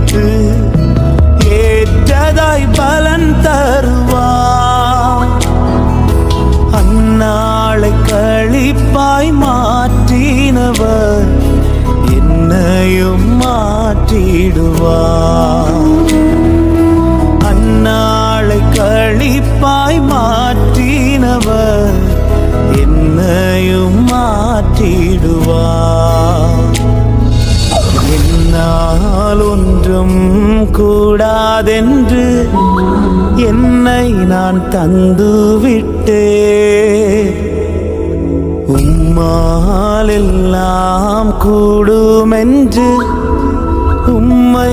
உழைத்து ஏற்றதாய் பலன் தருவார். அந்நாளை களிப்பாய் மாற்றினவர் என்னையும் மாற்றிடுவார். அந்நாளை களிப்பாய் மாற்றினவர் என்னையும் மாற்றிடுவார். என்னால் ஒன்றும் கூடாதென்று என்னை நான் தந்துவிட்டே, உம்மால் எல்லாம் கூடுமென்று உம்மை